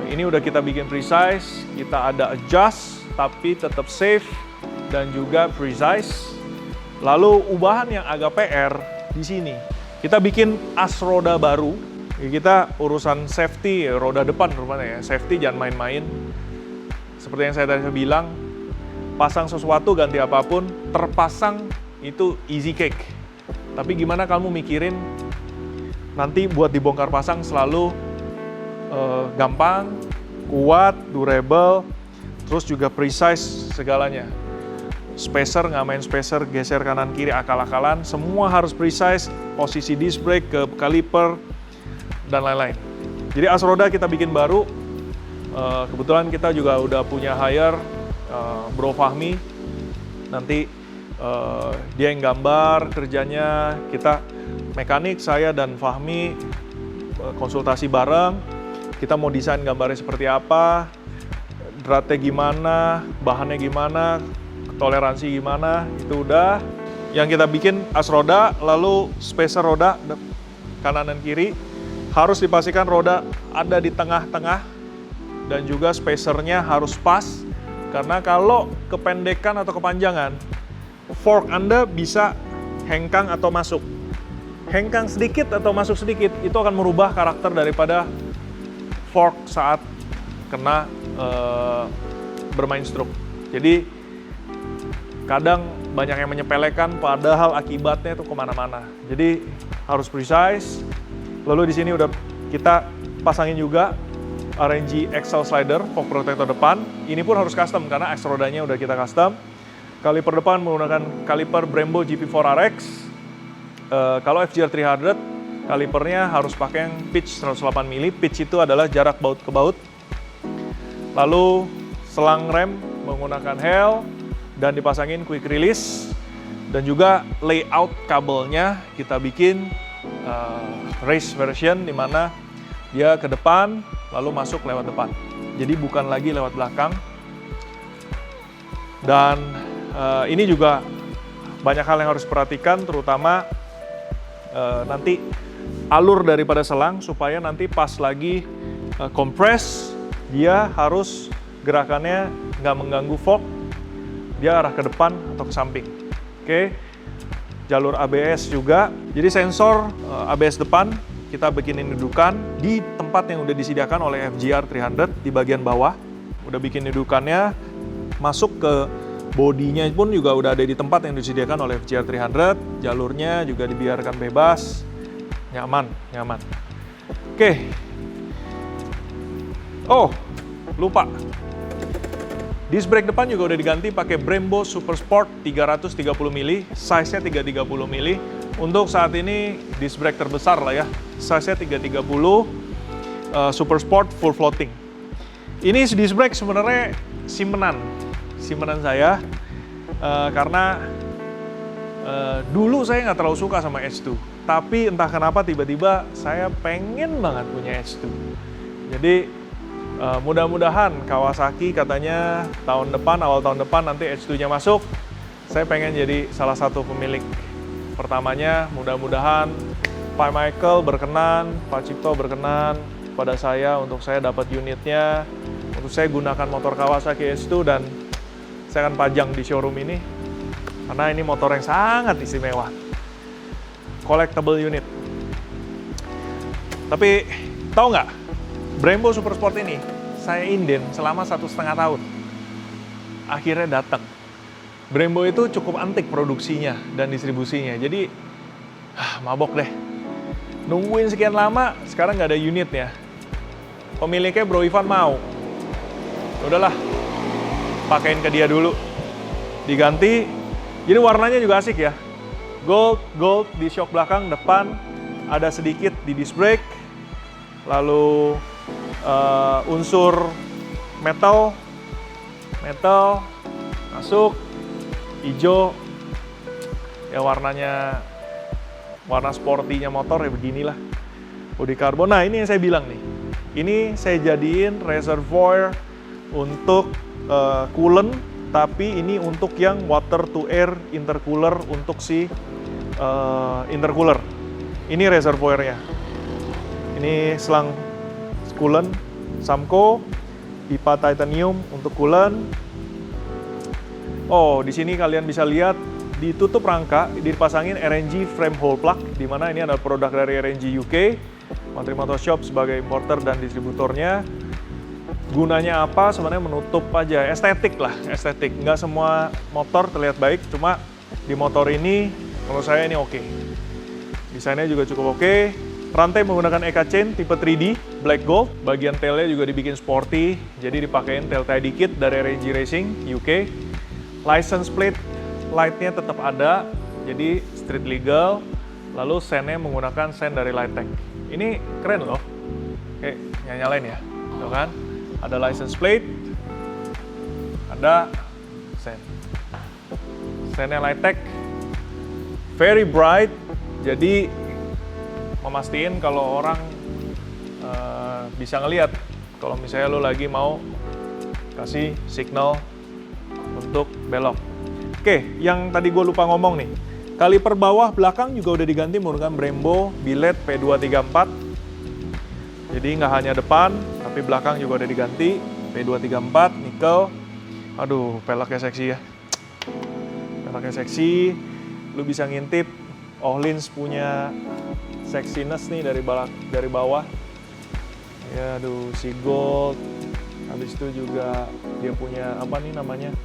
Ini udah kita bikin precise, kita ada adjust, tapi tetap safe dan juga precise. Lalu ubahan yang agak PR di sini, kita bikin as roda baru. Kita urusan safety, roda depan rupanya ya, safety jangan main-main. Seperti yang saya tadi bilang, pasang sesuatu ganti apapun, terpasang itu easy cake. Tapi gimana kamu mikirin nanti buat dibongkar pasang selalu gampang, kuat, durable, terus juga precise segalanya. Spacer, nggak main spacer, geser kanan kiri akal-akalan, semua harus precise, posisi disc brake ke kaliper, dan lain-lain. Jadi as roda kita bikin baru, kebetulan kita juga udah punya hire Bro Fahmi. Nanti dia yang gambar kerjanya, kita mekanik, saya dan Fahmi konsultasi bareng. Kita mau desain gambarnya seperti apa, dratnya gimana, bahannya gimana, toleransi gimana, itu udah. Yang kita bikin as roda, lalu spacer roda kanan dan kiri. Harus dipastikan roda ada di tengah-tengah dan juga spacernya harus pas. Karena kalau kependekan atau kepanjangan, fork Anda bisa hengkang atau masuk. Hengkang sedikit atau masuk sedikit, itu akan merubah karakter daripada fork saat kena bermain stroke. Jadi kadang banyak yang menyepelekan, padahal akibatnya itu kemana-mana. Jadi harus precise. Lalu di sini udah kita pasangin juga RNG Axle Slider, fork protector depan. Ini pun harus custom karena axle rodanya udah kita custom. Kaliper depan menggunakan kaliper Brembo GP4 RX. Kalau FGR 300, kalipernya harus pakai yang pitch 108 mm. Pitch itu adalah jarak baut ke baut. Lalu selang rem menggunakan Hel dan dipasangin quick release. Dan juga layout kabelnya kita bikin race version di mana dia ke depan lalu masuk lewat depan. Jadi bukan lagi lewat belakang. Dan ini juga banyak hal yang harus diperhatikan, terutama nanti alur daripada selang supaya nanti pas lagi kompres dia harus gerakannya nggak mengganggu fork, dia arah ke depan atau ke samping. Oke, jalur ABS juga. Jadi sensor ABS depan kita bikinin dudukan di tempat yang udah disediakan oleh FGR 300 di bagian bawah. Udah bikin dudukannya, masuk ke bodinya pun juga udah ada di tempat yang disediakan oleh FGR 300. Jalurnya juga dibiarkan bebas, nyaman. Oke. Oh, lupa. Disc brake depan juga udah diganti pakai Brembo Super Sport 330 mili, size-nya 330 mili. Untuk saat ini disc brake terbesar lah ya, size-nya 330 Super Sport full floating. Ini disc brake sebenarnya simpenan saya karena dulu saya nggak terlalu suka sama H2, tapi entah kenapa tiba-tiba saya pengen banget punya H2. Jadi mudah-mudahan Kawasaki katanya awal tahun depan nanti H2-nya masuk. Saya pengen jadi salah satu pemilik pertamanya. Mudah-mudahan Pak Michael berkenan, Pak Cipto berkenan pada saya untuk saya dapat unitnya, untuk saya gunakan motor Kawasaki H2 dan saya akan pajang di showroom ini karena ini motor yang sangat istimewa. Collectible unit. Tapi tahu nggak? Brembo Super Sport ini saya inden selama 1,5 tahun. Akhirnya datang. Brembo itu cukup antik produksinya dan distribusinya. Jadi mabok deh. Nungguin sekian lama, sekarang nggak ada unitnya. Pemiliknya Bro Ivan mau. Udahlah, pakein ke dia dulu. Diganti. Jadi warnanya juga asik ya. Gold di shock belakang, depan ada sedikit di disc brake. Lalu unsur metal masuk, hijau ya, warnanya warna sportinya motor ya beginilah, bodi karbon. Nah ini yang saya bilang nih, ini saya jadiin reservoir untuk coolant, tapi ini untuk yang water to air intercooler untuk si intercooler. Ini reservoirnya, ini selang coolant Samco, pipa titanium untuk coolant. Oh, di sini kalian bisa lihat ditutup rangka, dipasangin RNG frame hole plug, di mana ini adalah produk dari RNG UK. Wantri Motorshop sebagai importer dan distributornya. Gunanya apa? Sebenarnya menutup aja, estetik lah, estetik. Nggak semua motor terlihat baik, cuma di motor ini menurut saya ini oke. Desainnya juga cukup oke. Rantai menggunakan EK chain tipe 3D, black gold. Bagian tailnya juga dibikin sporty, jadi dipakein tail tie kit dari RNG Racing UK. License plate, lightnya tetap ada, jadi street legal. Lalu sennya menggunakan sen dari Lighttech. Ini keren loh. Oke, nyalain ya, tuh kan? Ada license plate, ada sennya Lightech, very bright, jadi memastikan kalau orang bisa ngelihat kalau misalnya lo lagi mau kasih signal untuk belok. Oke, yang tadi gue lupa ngomong nih, kaliper bawah belakang juga udah diganti menggunakan Brembo Billet P234. Jadi nggak hanya depan, tapi belakang juga udah diganti P234 nikel. Aduh, peleknya seksi ya. Peleknya seksi, lu bisa ngintip Öhlins punya sexiness nih dari bawah. Ya, aduh, si gold. Habis itu juga dia punya apa nih namanya?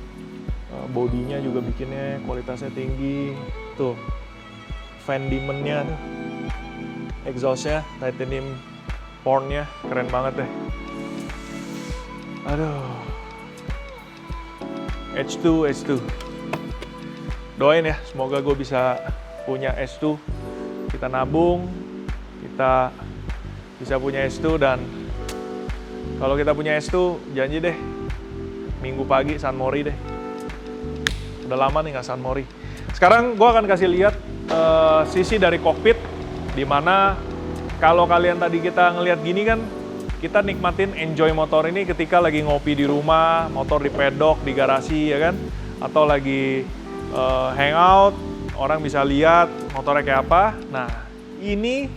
Bodinya juga bikinnya kualitasnya tinggi. Tuh, fan diamond-nya tuh. Exhaust-nya titanium horn-nya keren banget deh. Aduh. H2. Doain ya, semoga gue bisa punya H2. Kita nabung, kita bisa punya H2, dan kalau kita punya H2, janji deh, Minggu pagi San Mori deh. Udah lama nih nggak San Mori. Sekarang gue akan kasih lihat sisi dari kokpit, dimana kalau kalian tadi kita ngelihat gini kan, kita nikmatin enjoy motor ini ketika lagi ngopi di rumah, motor di pedok, di garasi ya kan, atau lagi hangout, orang bisa lihat motornya kayak apa. Nah, ini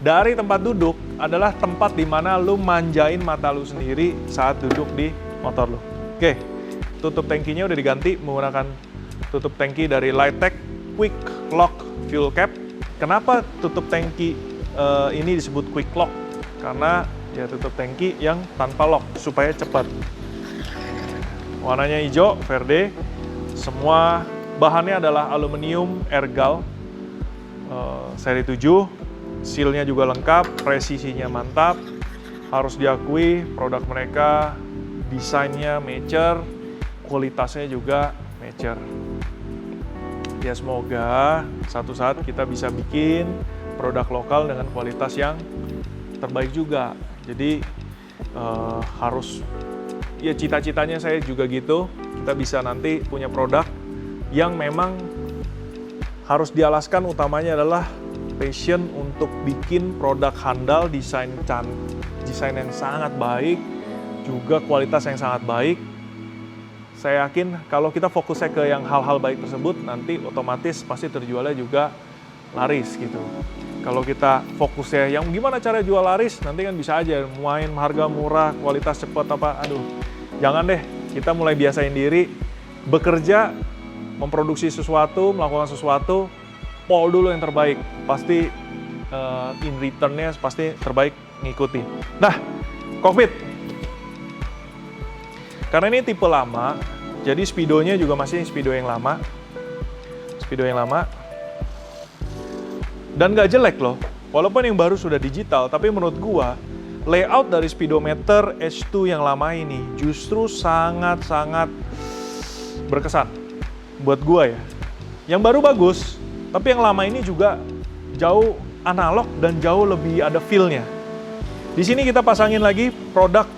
dari tempat duduk adalah tempat dimana lu manjain mata lu sendiri saat duduk di motor lu. Oke, tutup tangkinya udah diganti menggunakan tutup tangki dari Lightech Quick Lock Fuel Cap. Kenapa tutup tangki ini disebut Quick Lock? Karena ya tutup tangki yang tanpa lock supaya cepat. Warnanya hijau, verde. Semua bahannya adalah aluminium ergal seri 7. Sealnya juga lengkap, presisinya mantap. Harus diakui produk mereka desainnya mature, kualitasnya juga mature. Ya semoga satu saat kita bisa bikin produk lokal dengan kualitas yang terbaik juga. Jadi harus, ya cita-citanya saya juga gitu, kita bisa nanti punya produk yang memang harus dialaskan, utamanya adalah passion untuk bikin produk handal, desain yang sangat baik, juga kualitas yang sangat baik. Saya yakin kalau kita fokusnya ke yang hal-hal baik tersebut, nanti otomatis pasti terjualnya juga laris gitu. Kalau kita fokusnya yang gimana cara jual laris, nanti kan bisa aja main harga murah, kualitas cepat apa, aduh. Jangan deh, kita mulai biasain diri, bekerja, memproduksi sesuatu, melakukan sesuatu, pol dulu yang terbaik. Pasti in return-nya pasti terbaik ngikuti. Nah, kokpit. Karena ini tipe lama, jadi speedonya juga masih speedo yang lama. Dan nggak jelek loh, walaupun yang baru sudah digital, tapi menurut gua, layout dari speedometer H2 yang lama ini justru sangat-sangat berkesan. Buat gua ya. Yang baru bagus, tapi yang lama ini juga jauh analog dan jauh lebih ada feel-nya. Di sini kita pasangin lagi produk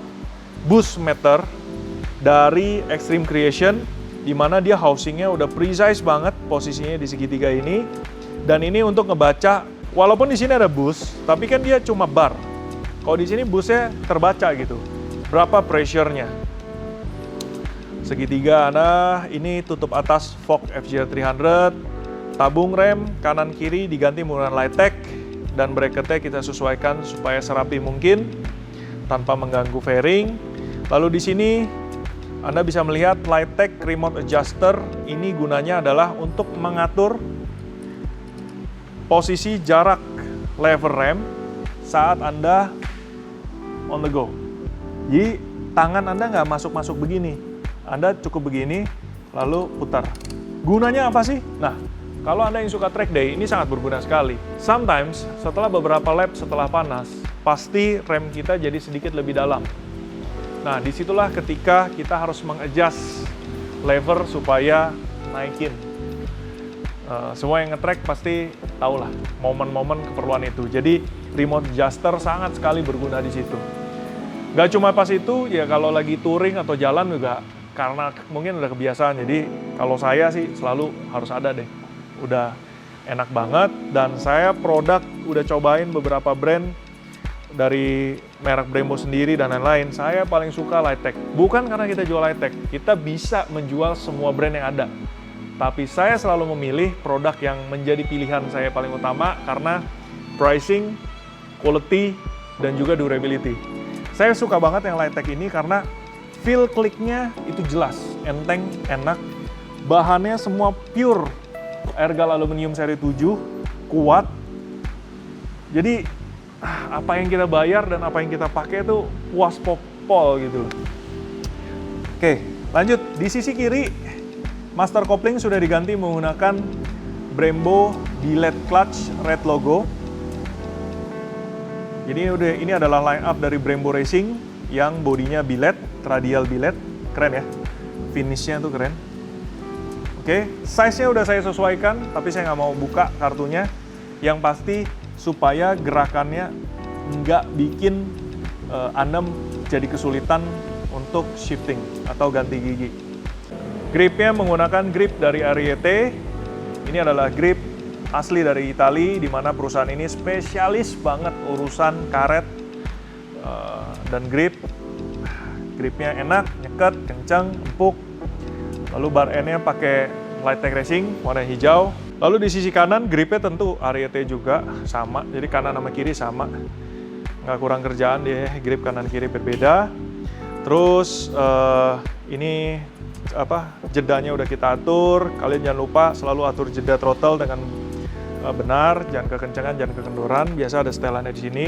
boost meter dari Extreme Creation, di mana dia housingnya udah precise banget posisinya di segitiga ini. Dan ini untuk ngebaca, walaupun di sini ada boost, tapi kan dia cuma bar. Kalau di sini boostnya terbaca gitu, berapa pressure-nya. Segitiga, nah ini tutup atas Vogue FJR 300, tabung rem kanan kiri diganti menggunakan Lightech, dan bracketnya kita sesuaikan supaya serapi mungkin tanpa mengganggu fairing. Lalu di sini Anda bisa melihat Lightech remote adjuster. Ini gunanya adalah untuk mengatur posisi jarak lever rem saat Anda on the go. Jadi tangan Anda nggak masuk-masuk begini. Anda cukup begini, lalu putar. Gunanya apa sih? Nah, kalau Anda yang suka track day, ini sangat berguna sekali. Sometimes, setelah beberapa lap setelah panas, pasti rem kita jadi sedikit lebih dalam. Nah, disitulah ketika kita harus mengadjust lever supaya naikin. Semua yang nge-track pasti tahu lah momen-momen keperluan itu. Jadi remote adjuster sangat sekali berguna di situ. Gak cuma pas itu, ya kalau lagi touring atau jalan juga karena mungkin udah kebiasaan, jadi kalau saya sih selalu harus ada deh. Udah enak banget, dan saya produk udah cobain beberapa brand dari merek Brembo sendiri dan lain-lain. Saya paling suka Lighttech. Bukan karena kita jual Lighttech, kita bisa menjual semua brand yang ada. Tapi saya selalu memilih produk yang menjadi pilihan saya paling utama karena pricing, quality, dan juga durability. Saya suka banget yang Lighttech ini karena feel kliknya itu jelas, enteng, enak. Bahannya semua pure Ergal aluminium seri 7, kuat. Jadi apa yang kita bayar dan apa yang kita pakai itu puas popol gitu. Oke, lanjut. Di sisi kiri, master kopling sudah diganti menggunakan Brembo billet clutch red logo. Jadi ini adalah line up dari Brembo Racing yang bodinya billet, radial billet. Keren ya, finishnya tuh keren. Oke, size-nya udah saya sesuaikan, tapi saya nggak mau buka kartunya. Yang pasti supaya gerakannya nggak bikin Anda jadi kesulitan untuk shifting atau ganti gigi. Gripnya menggunakan grip dari Ariete. Ini adalah grip asli dari Italia, di mana perusahaan ini spesialis banget urusan karet dan grip. Gripnya enak, nyeket, kencang, empuk. Lalu bar endnya pakai Lighttech Racing warna hijau. Lalu di sisi kanan, gripnya tentu Ariete juga sama, jadi kanan sama kiri sama. Nggak kurang kerjaan dia, grip kanan kiri berbeda. Terus ini jedanya udah kita atur. Kalian jangan lupa selalu atur jeda throttle dengan benar, jangan kekencangan, jangan kekendoran. Biasa ada setelannya di sini.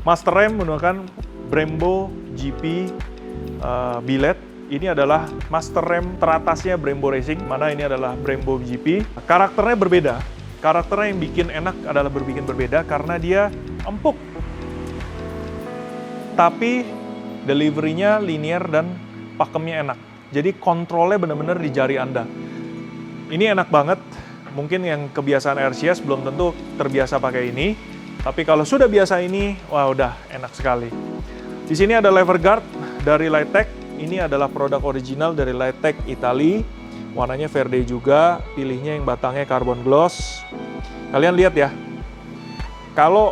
Master rem menggunakan Brembo GP billet. Ini adalah master rem teratasnya Brembo Racing, mana ini adalah Brembo GP. Karakternya berbeda. Karakternya yang bikin enak adalah berbeda karena dia empuk. Tapi delivery-nya linear dan pakemnya enak. Jadi kontrolnya benar-benar di jari Anda. Ini enak banget. Mungkin yang kebiasaan RCS belum tentu terbiasa pakai ini. Tapi kalau sudah biasa ini, wah udah enak sekali. Di sini ada lever guard dari Lighttech. Ini adalah produk original dari Lighttech Italia. Warnanya verde juga, pilihnya yang batangnya carbon gloss. Kalian lihat ya, kalau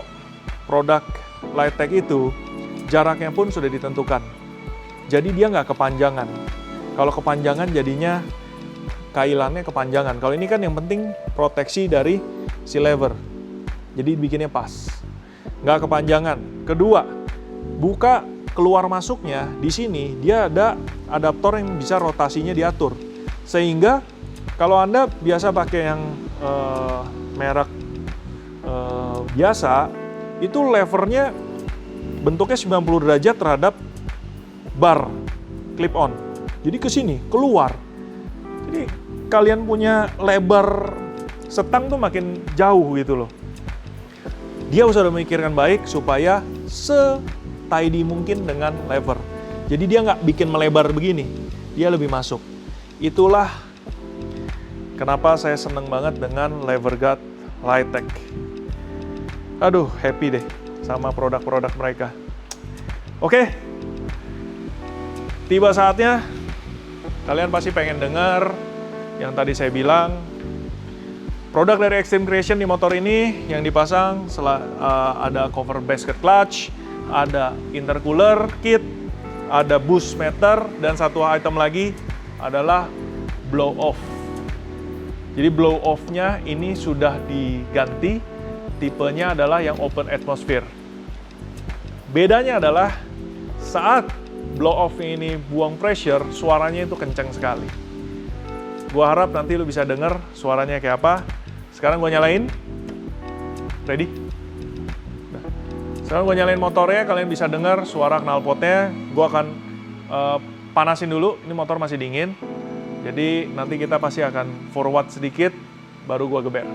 produk Lighttech itu, jaraknya pun sudah ditentukan. Jadi dia nggak kepanjangan. Kalau kepanjangan jadinya kailannya kepanjangan. Kalau ini kan yang penting proteksi dari si lever. Jadi bikinnya pas. Nggak kepanjangan. Kedua, buka keluar masuknya di sini dia ada adaptor yang bisa rotasinya diatur, sehingga kalau Anda biasa pakai yang merek biasa itu levernya bentuknya 90 derajat terhadap bar clip on, jadi ke sini keluar. Jadi kalian punya lebar setang tuh makin jauh gitu loh. Dia sudah memikirkan baik supaya tidy mungkin dengan lever. Jadi dia nggak bikin melebar begini, dia lebih masuk. Itulah kenapa saya seneng banget dengan lever guard Lighttech. Aduh, happy deh sama produk-produk mereka. Oke, tiba saatnya kalian pasti pengen dengar yang tadi saya bilang. Produk dari Extreme Creation di motor ini yang dipasang ada cover basket clutch, ada intercooler kit, ada boost meter, dan satu item lagi adalah blow off. Jadi blow off-nya ini sudah diganti, tipenya adalah yang open atmosphere. Bedanya adalah saat blow off ini buang pressure, suaranya itu kencang sekali. Gua harap nanti lu bisa denger suaranya kayak apa. Sekarang gua nyalain. Ready? Sekarang gue nyalain motornya, kalian bisa dengar suara knalpotnya. Gue akan panasin dulu, ini motor masih dingin. Jadi nanti kita pasti akan forward sedikit, baru gue geber.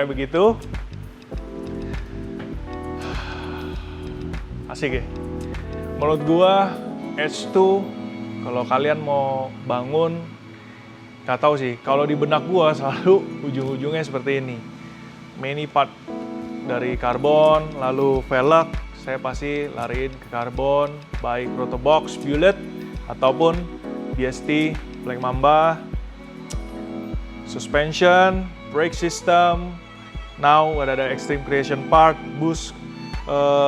kayak begitu. Asik ya. Menurut gua H2 kalau kalian mau bangun, nggak tahu sih. Kalau di benak gua selalu ujung-ujungnya seperti ini. Many part dari karbon, lalu velg, saya pasti lariin ke karbon, baik Protobox, Bullet, ataupun BST, Black Mamba, suspension, brake system, now ada Extreme Creation part, boost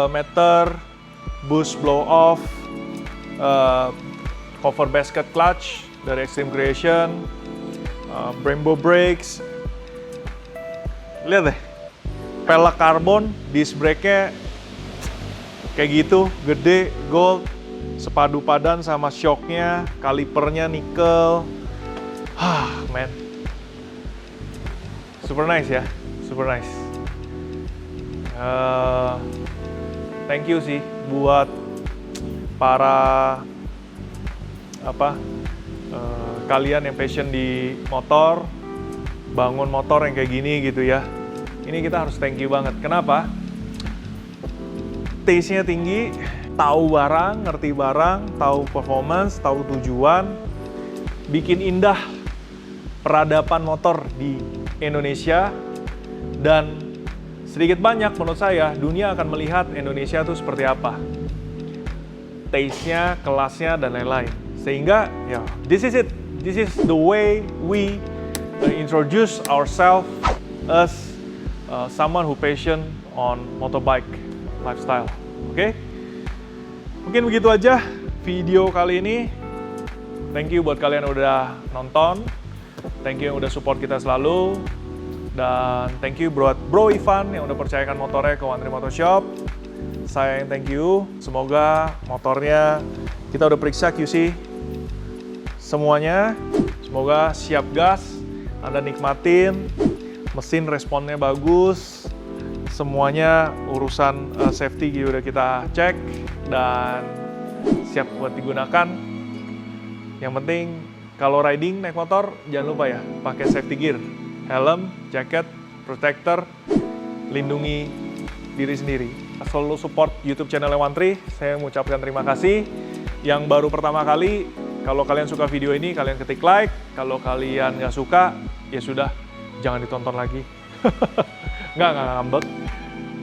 meter, boost blow off, cover basket clutch dari Extreme Creation, Brembo brakes. Lihat deh, pelek karbon, disc brake-nya kayak gitu, gede, gold, sepadu padan sama shocknya, kalipernya nikel. Man, super nice ya, super nice. Thank you sih buat para kalian yang passion di motor, bangun motor yang kayak gini gitu ya. Ini kita harus thank you banget. Kenapa? Taste-nya tinggi, tahu barang, ngerti barang, tahu performance, tahu tujuan, bikin indah peradaban motor di Indonesia, dan sedikit banyak menurut saya dunia akan melihat Indonesia itu seperti apa. Taste-nya, kelasnya, dan lain-lain. Sehingga ya, this is it. This is the way we introduce ourselves as someone who passion on motorbike lifestyle. Oke? Mungkin begitu aja video kali ini. Thank you buat kalian yang udah nonton. Thank you yang udah support kita selalu. Dan thank you buat Bro Ivan yang udah percayakan motornya ke One Trip Motor Shop. Saya yang thank you. Semoga motornya kita udah periksa QC semuanya. Semoga siap gas, Anda nikmatin, mesin responnya bagus, semuanya urusan safety udah kita cek dan siap buat digunakan. Yang penting kalau riding naik motor jangan lupa ya pakai safety gear, helm, jaket, protector, lindungi diri sendiri. Selalu support YouTube channel One Trip. Saya mengucapkan terima kasih. Yang baru pertama kali, kalau kalian suka video ini, kalian ketik like. Kalau kalian nggak suka, ya sudah, jangan ditonton lagi. Nggak ngambek.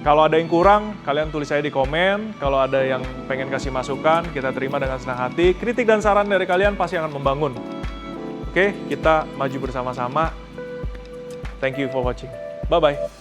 Kalau ada yang kurang, kalian tulis saya di komen. Kalau ada yang pengen kasih masukan, kita terima dengan senang hati. Kritik dan saran dari kalian pasti akan membangun. Oke, kita maju bersama-sama. Thank you for watching. Bye-bye.